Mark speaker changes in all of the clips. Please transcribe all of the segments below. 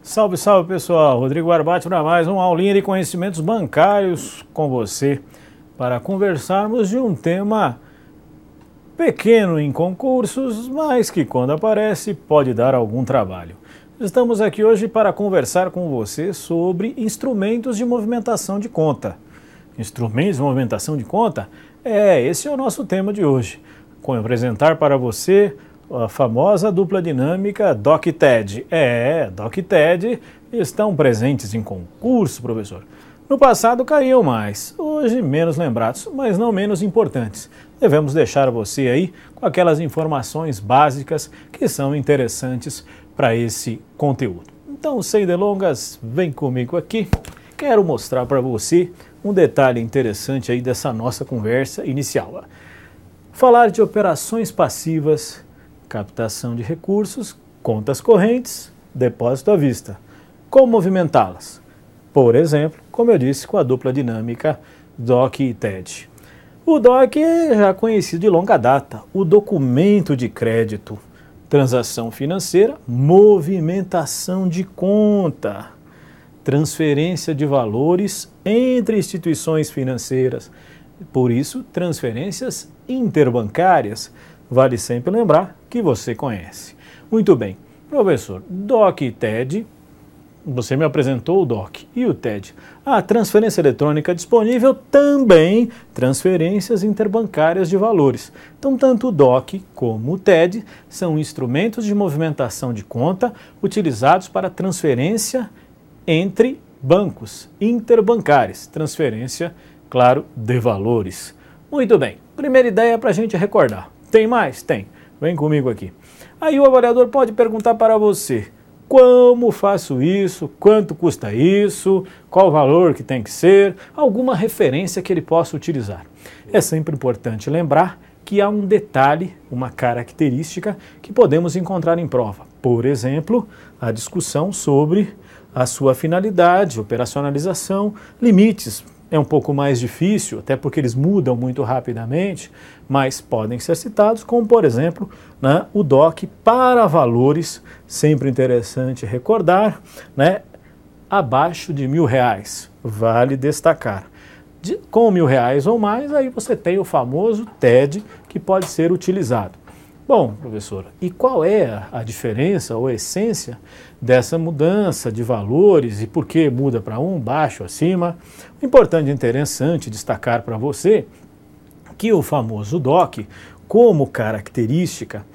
Speaker 1: Salve, salve pessoal, Rodrigo Barbati para mais uma aulinha de conhecimentos bancários com você para conversarmos de um tema pequeno em concursos, mas que quando aparece pode dar algum trabalho. Estamos aqui hoje para conversar com você sobre instrumentos de movimentação de conta. Instrumentos de movimentação de conta? Esse é o nosso tema de hoje. Vou apresentar para você a famosa dupla dinâmica DOC e TED. DOC e TED estão presentes em concurso, professor. No passado caíam mais, hoje menos lembrados, mas não menos importantes. Devemos deixar você aí com aquelas informações básicas que são interessantes para esse conteúdo. Então, sem delongas, vem comigo aqui. Quero mostrar para você um detalhe interessante aí dessa nossa conversa inicial. Falar de operações passivas, captação de recursos, contas correntes, depósito à vista. Como movimentá-las? Por exemplo, como eu disse, com a dupla dinâmica DOC e TED. O DOC é já conhecido de longa data, o documento de crédito, transação financeira, movimentação de conta, transferência de valores entre instituições financeiras. Por isso, transferências interbancárias. Vale sempre lembrar que você conhece. Muito bem, professor, DOC e TED, você me apresentou o DOC e o TED. A transferência eletrônica disponível também, transferências interbancárias de valores. Então, tanto o DOC como o TED são instrumentos de movimentação de conta utilizados para transferência entre bancos interbancários. Transferência, claro, de valores. Muito bem, primeira ideia para a gente recordar. Tem mais? Tem. Vem comigo aqui. Aí o avaliador pode perguntar para você: como faço isso? Quanto custa isso? Qual o valor que tem que ser? Alguma referência que ele possa utilizar. É sempre importante lembrar que há um detalhe, uma característica que podemos encontrar em prova. Por exemplo, a discussão sobre a sua finalidade, operacionalização, limites. É um pouco mais difícil, até porque eles mudam muito rapidamente, mas podem ser citados, como por exemplo, o DOC para valores, sempre interessante recordar, abaixo de R$1.000, vale destacar. Com R$1.000 ou mais, aí você tem o famoso TED que pode ser utilizado. Bom, professor, e qual é a diferença ou a essência dessa mudança de valores e por que muda para um, baixo, acima? O importante e interessante destacar para você que o famoso DOC, como característica,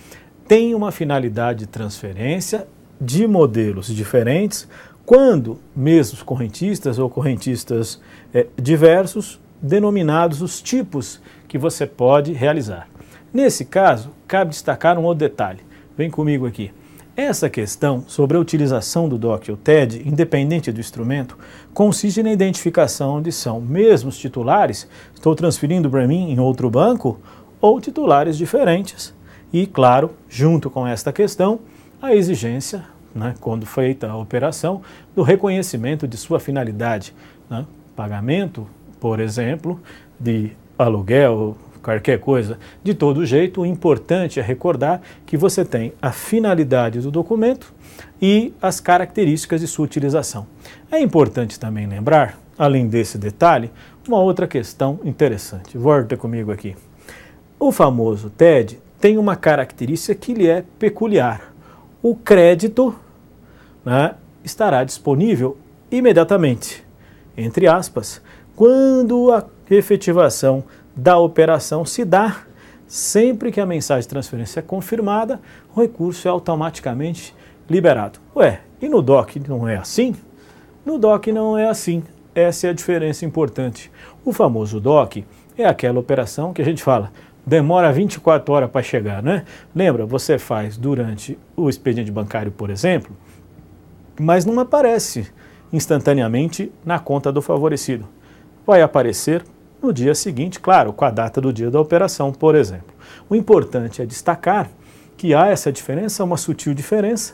Speaker 1: tem uma finalidade de transferência de modelos diferentes, quando mesmos correntistas ou correntistas diversos, denominados os tipos que você pode realizar. Nesse caso, cabe destacar um outro detalhe. Vem comigo aqui. Essa questão sobre a utilização do DOC ou TED, independente do instrumento, consiste na identificação de são mesmos titulares, estou transferindo para mim em outro banco, ou titulares diferentes. E, claro, junto com esta questão, a exigência, quando feita a operação, do reconhecimento de sua finalidade. Pagamento, por exemplo, de aluguel, qualquer coisa. De todo jeito, o importante é recordar que você tem a finalidade do documento e as características de sua utilização. É importante também lembrar, além desse detalhe, uma outra questão interessante. Volta comigo aqui. O famoso TED tem uma característica que lhe é peculiar. O crédito estará disponível imediatamente, entre aspas, quando a efetivação da operação se dá. Sempre que a mensagem de transferência é confirmada, o recurso é automaticamente liberado. E no DOC não é assim? No DOC não é assim. Essa é a diferença importante. O famoso DOC é aquela operação que a gente fala, demora 24 horas para chegar, Lembra, você faz durante o expediente bancário, por exemplo, mas não aparece instantaneamente na conta do favorecido. Vai aparecer no dia seguinte, claro, com a data do dia da operação, por exemplo. O importante é destacar que há essa diferença, uma sutil diferença,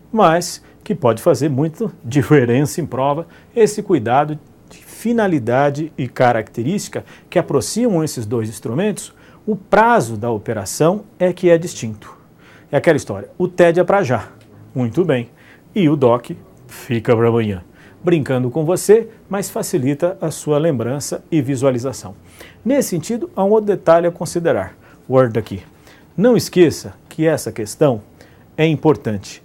Speaker 1: mas que pode fazer muita diferença em prova, esse cuidado de finalidade e característica que aproximam esses dois instrumentos. O prazo da operação é que é distinto. É aquela história, o TED é para já, muito bem, e o DOC fica para amanhã. Brincando com você, mas facilita a sua lembrança e visualização. Nesse sentido, há um outro detalhe a considerar. Word aqui. Não esqueça que essa questão é importante.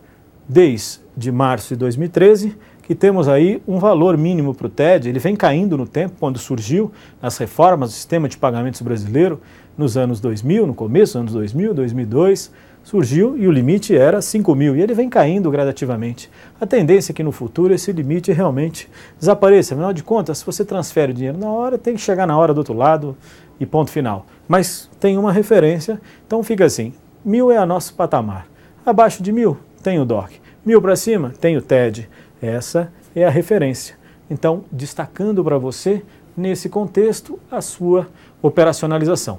Speaker 1: Desde março de 2013, que temos aí um valor mínimo para o TED, ele vem caindo no tempo, quando surgiu nas reformas do sistema de pagamentos brasileiro, nos anos 2000, no começo dos anos 2000, 2002, surgiu e o limite era 5 mil, e ele vem caindo gradativamente. A tendência é que no futuro esse limite realmente desapareça. Afinal de contas, se você transfere o dinheiro na hora, tem que chegar na hora do outro lado e ponto final. Mas tem uma referência, então fica assim, 1.000 é o nosso patamar. Abaixo de 1.000 tem o DOC, 1.000 para cima tem o TED. Essa é a referência. Então, destacando para você, nesse contexto, a sua operacionalização.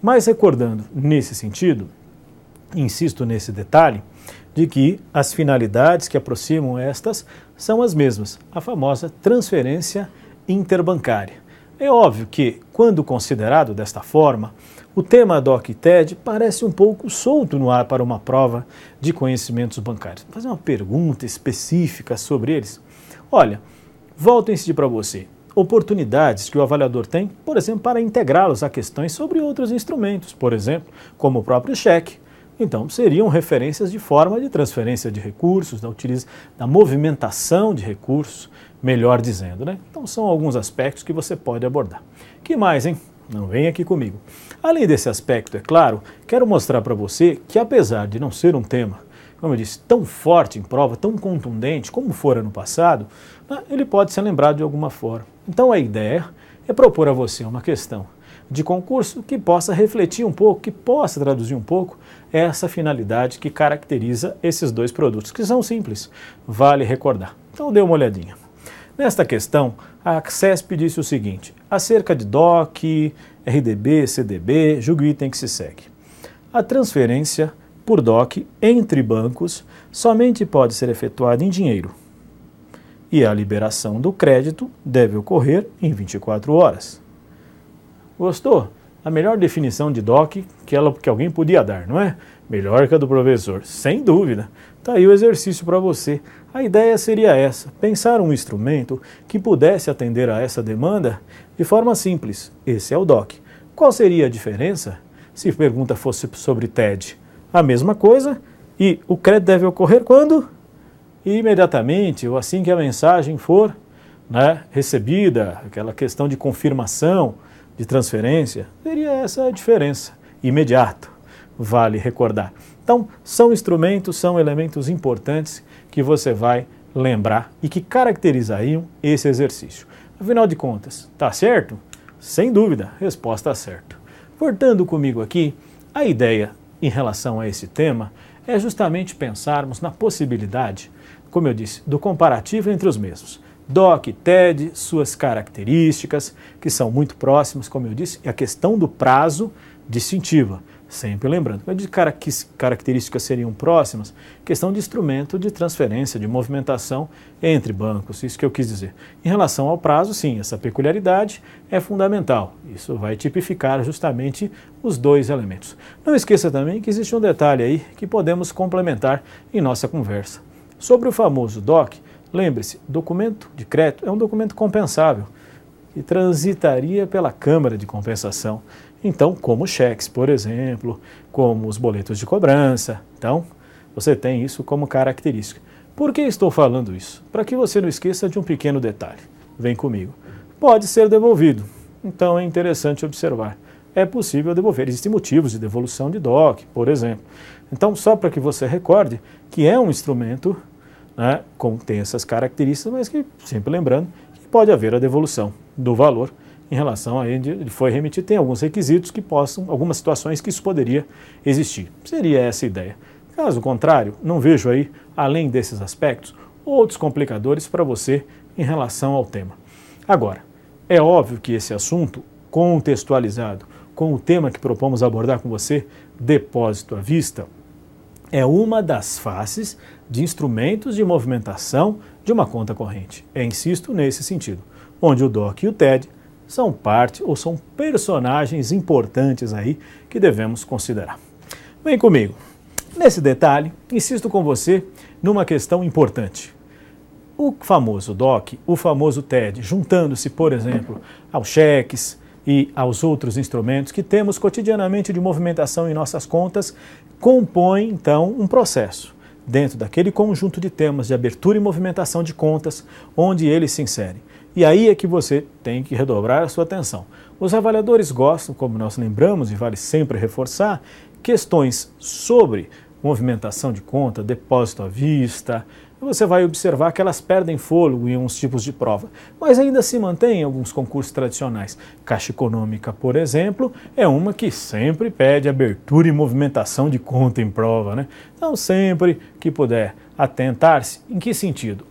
Speaker 1: Mas recordando nesse sentido, insisto nesse detalhe, de que as finalidades que aproximam estas são as mesmas, a famosa transferência interbancária. É óbvio que, quando considerado desta forma, o tema DOC e TED parece um pouco solto no ar para uma prova de conhecimentos bancários. Vou fazer uma pergunta específica sobre eles. Olha, volto a insistir para você. Oportunidades que o avaliador tem, por exemplo, para integrá-los a questões sobre outros instrumentos, por exemplo, como o próprio cheque. Então, seriam referências de forma de transferência de recursos, da movimentação de recursos, melhor dizendo, né? Então, são alguns aspectos que você pode abordar. Que mais, hein? Não vem aqui comigo. Além desse aspecto, é claro, quero mostrar para você que, apesar de não ser um tema, como eu disse, tão forte em prova, tão contundente como fora no passado, ele pode ser lembrado de alguma forma. Então, a ideia é propor a você uma questão de concurso que possa refletir um pouco, que possa traduzir um pouco essa finalidade que caracteriza esses dois produtos, que são simples, vale recordar. Então, dê uma olhadinha. Nesta questão, a CESP disse o seguinte, acerca de DOC, RDB, CDB, julgue o item que se segue. A transferência por DOC entre bancos somente pode ser efetuada em dinheiro e a liberação do crédito deve ocorrer em 24 horas. Gostou? A melhor definição de DOC que alguém podia dar, não é? Melhor que a do professor, sem dúvida. Está aí o exercício para você. A ideia seria essa, pensar um instrumento que pudesse atender a essa demanda de forma simples. Esse é o DOC. Qual seria a diferença se a pergunta fosse sobre TED? A mesma coisa, e o crédito deve ocorrer quando? Imediatamente, ou assim que a mensagem for, né, recebida, aquela questão de confirmação, de transferência, seria essa a diferença, imediato, vale recordar. Então, são instrumentos, são elementos importantes que você vai lembrar e que caracterizariam esse exercício. Afinal de contas, tá certo? Sem dúvida, resposta certa. Voltando comigo aqui, a ideia em relação a esse tema é justamente pensarmos na possibilidade, como eu disse, do comparativo entre os mesmos. DOC, TED, suas características, que são muito próximas, como eu disse, e a questão do prazo distintiva. Sempre lembrando, de características seriam próximas, questão de instrumento de transferência, de movimentação entre bancos, isso que eu quis dizer. Em relação ao prazo, sim, essa peculiaridade é fundamental. Isso vai tipificar justamente os dois elementos. Não esqueça também que existe um detalhe aí que podemos complementar em nossa conversa. Sobre o famoso DOC, lembre-se, documento de crédito é um documento compensável e transitaria pela Câmara de Compensação. Então, como cheques, por exemplo, como os boletos de cobrança. Então, você tem isso como característica. Por que estou falando isso? Para que você não esqueça de um pequeno detalhe. Vem comigo. Pode ser devolvido. Então, é interessante observar. É possível devolver. Existem motivos de devolução de DOC, por exemplo. Então, só para que você recorde que é um instrumento, né, como tem essas características, mas que, sempre lembrando, que pode haver a devolução do valor em relação a ele foi remetido, tem alguns requisitos que possam, algumas situações que isso poderia existir. Seria essa a ideia. Caso contrário, não vejo aí, além desses aspectos, outros complicadores para você em relação ao tema. Agora, é óbvio que esse assunto, contextualizado com o tema que propomos abordar com você, depósito à vista, é uma das faces de instrumentos de movimentação de uma conta corrente. Insisto nesse sentido, onde o DOC e o TED são parte ou são personagens importantes aí que devemos considerar. Vem comigo. Nesse detalhe, insisto com você numa questão importante. O famoso DOC, o famoso TED, juntando-se, por exemplo, aos cheques e aos outros instrumentos que temos cotidianamente de movimentação em nossas contas, compõe, então, um processo dentro daquele conjunto de temas de abertura e movimentação de contas, onde ele se insere. E aí é que você tem que redobrar a sua atenção. Os avaliadores gostam, como nós lembramos, e vale sempre reforçar, questões sobre movimentação de conta, depósito à vista. Você vai observar que elas perdem fôlego em alguns tipos de prova, mas ainda se mantém em alguns concursos tradicionais. Caixa Econômica, por exemplo, é uma que sempre pede abertura e movimentação de conta em prova, né? Então, sempre que puder atentar-se, em que sentido?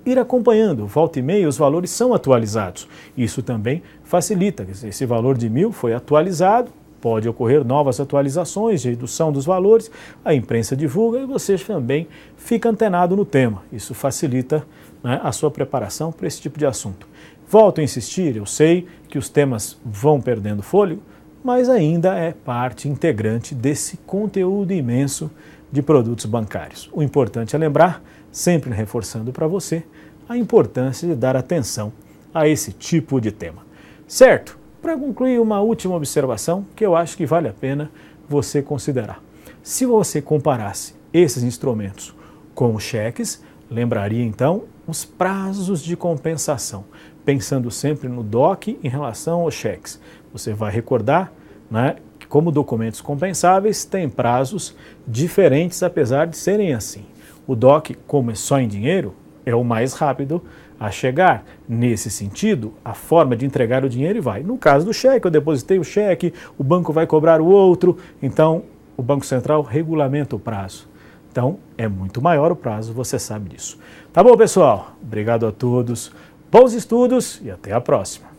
Speaker 1: Ir acompanhando, volta e meia, os valores são atualizados. Isso também facilita. Esse valor de 1.000 foi atualizado, pode ocorrer novas atualizações de redução dos valores, a imprensa divulga e você também fica antenado no tema. Isso facilita, né, a sua preparação para esse tipo de assunto. Volto a insistir, eu sei que os temas vão perdendo fôlego, mas ainda é parte integrante desse conteúdo imenso de produtos bancários. O importante é lembrar, sempre reforçando para você, a importância de dar atenção a esse tipo de tema. Certo? Para concluir, uma última observação que eu acho que vale a pena você considerar. Se você comparasse esses instrumentos com os cheques, lembraria então os prazos de compensação, pensando sempre no DOC em relação aos cheques. Você vai recordar, né, que como documentos compensáveis têm prazos diferentes apesar de serem assim. O DOC, como é só em dinheiro, é o mais rápido a chegar. Nesse sentido, a forma de entregar o dinheiro vai. No caso do cheque, eu depositei o cheque, o banco vai cobrar o outro, então o Banco Central regulamenta o prazo. Então, é muito maior o prazo, você sabe disso. Tá bom, pessoal? Obrigado a todos, bons estudos e até a próxima.